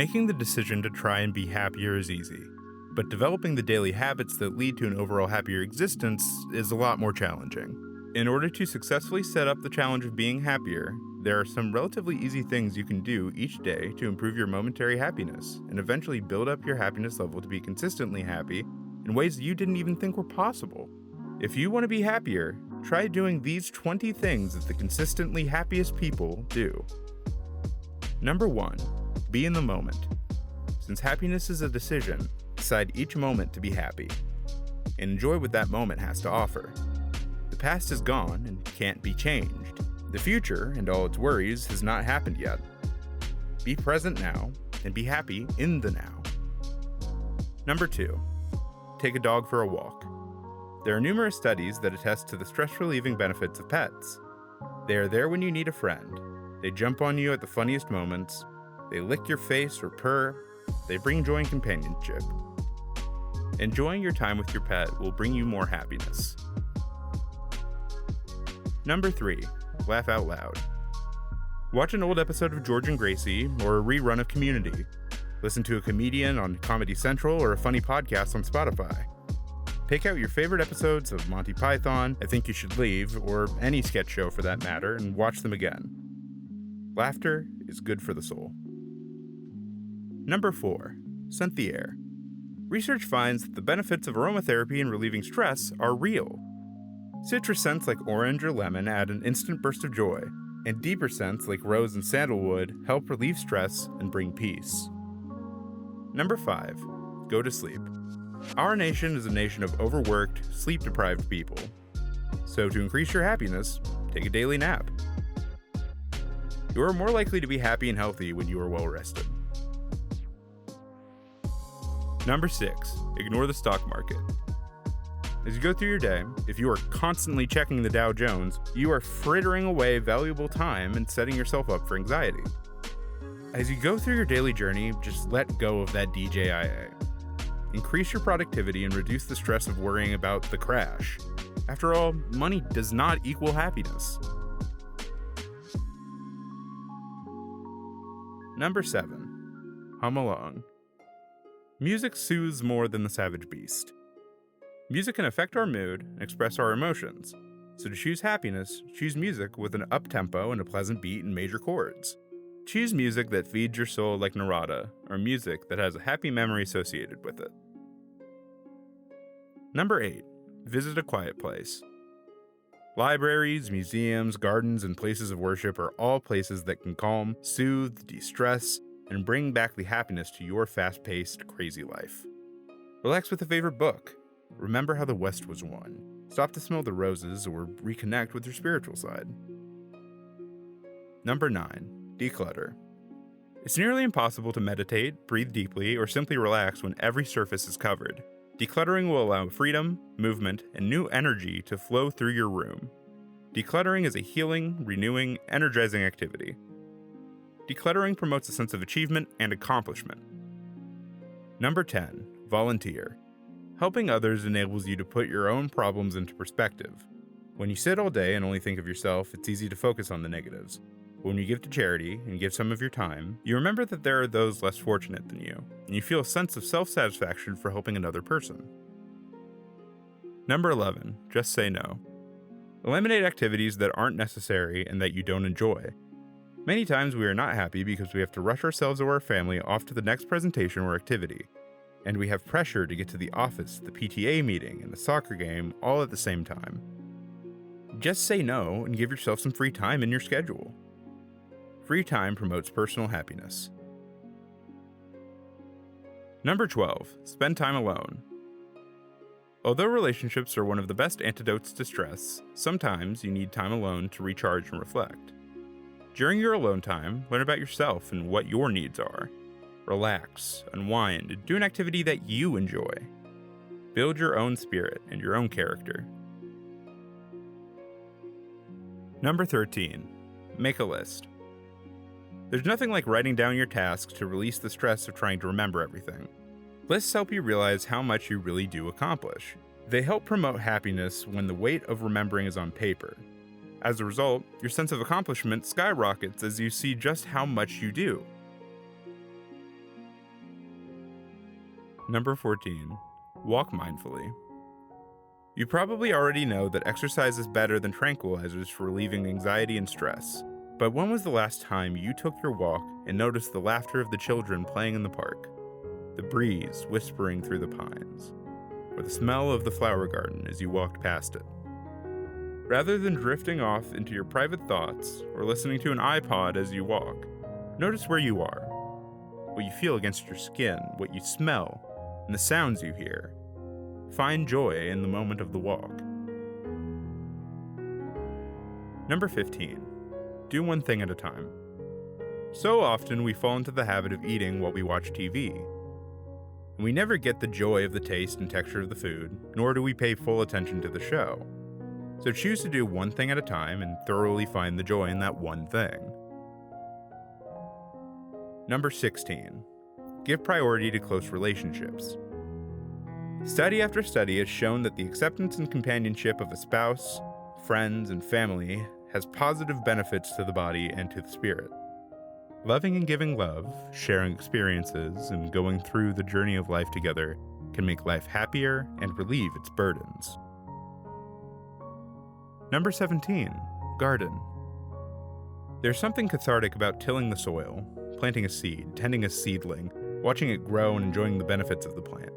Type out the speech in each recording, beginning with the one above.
Making the decision to try and be happier is easy, but developing the daily habits that lead to an overall happier existence is a lot more challenging. In order to successfully set up the challenge of being happier, there are some relatively easy things you can do each day to improve your momentary happiness and eventually build up your happiness level to be consistently happy in ways you didn't even think were possible. If you want to be happier, try doing these 20 things that the consistently happiest people do. Number 1. Be in the moment. Since happiness is a decision, decide each moment to be happy, and enjoy what that moment has to offer. The past is gone and can't be changed. The future and all its worries has not happened yet. Be present now and be happy in the now. Number 2. Take a dog for a walk. There are numerous studies that attest to the stress-relieving benefits of pets. They are there when you need a friend. They jump on you at the funniest moments. They lick your face or purr. They bring joy and companionship. Enjoying your time with your pet will bring you more happiness. Number 3. Laugh out loud. Watch an old episode of George and Gracie or a rerun of Community. Listen to a comedian on Comedy Central or a funny podcast on Spotify. Pick out your favorite episodes of Monty Python, I Think You Should Leave, or any sketch show for that matter, and watch them again. Laughter is good for the soul. Number 4. Scent the air. Research finds that the benefits of aromatherapy in relieving stress are real. Citrus scents like orange or lemon add an instant burst of joy, and deeper scents like rose and sandalwood help relieve stress and bring peace. Number 5. Go to sleep. Our nation is a nation of overworked, sleep-deprived people. So to increase your happiness, take a daily nap. You are more likely to be happy and healthy when you are well rested. Number 6. Ignore the stock market. As you go through your day, if you are constantly checking the Dow Jones, you are frittering away valuable time and setting yourself up for anxiety. As you go through your daily journey, just let go of that DJIA. Increase your productivity and reduce the stress of worrying about the crash. After all, money does not equal happiness. Number 7. Hum along. Music soothes more than the savage beast. Music can affect our mood and express our emotions. So to choose happiness, choose music with an up-tempo and a pleasant beat and major chords. Choose music that feeds your soul like Narada, or music that has a happy memory associated with it. Number 8. Visit a quiet place. Libraries, museums, gardens, and places of worship are all places that can calm, soothe, de-stress, and bring back the happiness to your fast-paced, crazy life. Relax with a favorite book. Remember how the West was won. Stop to smell the roses or reconnect with your spiritual side. Number 9. Declutter. It's nearly impossible to meditate, breathe deeply, or simply relax when every surface is covered. Decluttering will allow freedom, movement, and new energy to flow through your room. Decluttering is a healing, renewing, energizing activity. Decluttering promotes a sense of achievement and accomplishment. Number 10. Volunteer. Helping others enables you to put your own problems into perspective. When you sit all day and only think of yourself, it's easy to focus on the negatives. When you give to charity and give some of your time, you remember that there are those less fortunate than you, and you feel a sense of self-satisfaction for helping another person. Number 11. Just say no. Eliminate activities that aren't necessary and that you don't enjoy. Many times we are not happy because we have to rush ourselves or our family off to the next presentation or activity, and we have pressure to get to the office, the PTA meeting, and the soccer game all at the same time. Just say no and give yourself some free time in your schedule. Free time promotes personal happiness. Number 12. Spend time alone. Although relationships are one of the best antidotes to stress, sometimes you need time alone to recharge and reflect. During your alone time, learn about yourself and what your needs are. Relax, unwind, and do an activity that you enjoy. Build your own spirit and your own character. Number 13. Make a list. There's nothing like writing down your tasks to release the stress of trying to remember everything. Lists help you realize how much you really do accomplish. They help promote happiness when the weight of remembering is on paper. As a result, your sense of accomplishment skyrockets as you see just how much you do. Number 14. Walk mindfully. You probably already know that exercise is better than tranquilizers for relieving anxiety and stress. But when was the last time you took your walk and noticed the laughter of the children playing in the park, the breeze whispering through the pines, or the smell of the flower garden as you walked past it? Rather than drifting off into your private thoughts or listening to an iPod as you walk, notice where you are, what you feel against your skin, what you smell, and the sounds you hear. Find joy in the moment of the walk. Number 15. Do one thing at a time. So often we fall into the habit of eating while we watch TV. And we never get the joy of the taste and texture of the food, nor do we pay full attention to the show. So choose to do one thing at a time and thoroughly find the joy in that one thing. Number 16. Give priority to close relationships. Study after study has shown that the acceptance and companionship of a spouse, friends, and family has positive benefits to the body and to the spirit. Loving and giving love, sharing experiences, and going through the journey of life together can make life happier and relieve its burdens. Number 17. Garden. There's something cathartic about tilling the soil, planting a seed, tending a seedling, watching it grow and enjoying the benefits of the plant.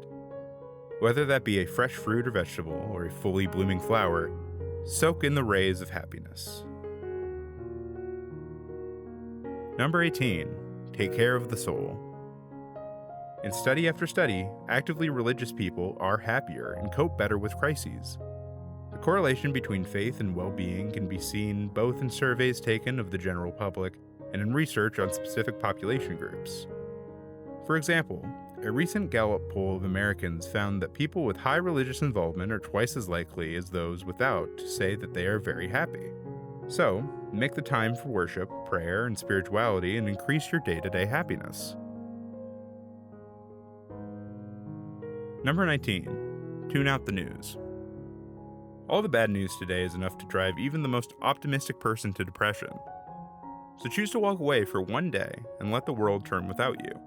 Whether that be a fresh fruit or vegetable, or a fully blooming flower, soak in the rays of happiness. Number 18. Take care of the soul. In study after study, actively religious people are happier and cope better with crises. The correlation between faith and well-being can be seen both in surveys taken of the general public and in research on specific population groups. For example, a recent Gallup poll of Americans found that people with high religious involvement are twice as likely as those without to say that they are very happy. So, make the time for worship, prayer, and spirituality and increase your day-to-day happiness. Number 19. Tune out the news. All the bad news today is enough to drive even the most optimistic person to depression. So choose to walk away for one day and let the world turn without you.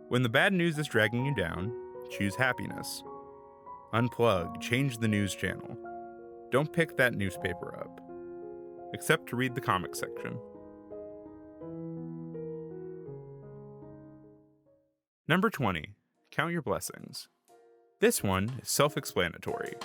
When the bad news is dragging you down, choose happiness. Unplug, change the news channel. Don't pick that newspaper up, except to read the comic section. Number 20. Count your blessings. This one is self-explanatory.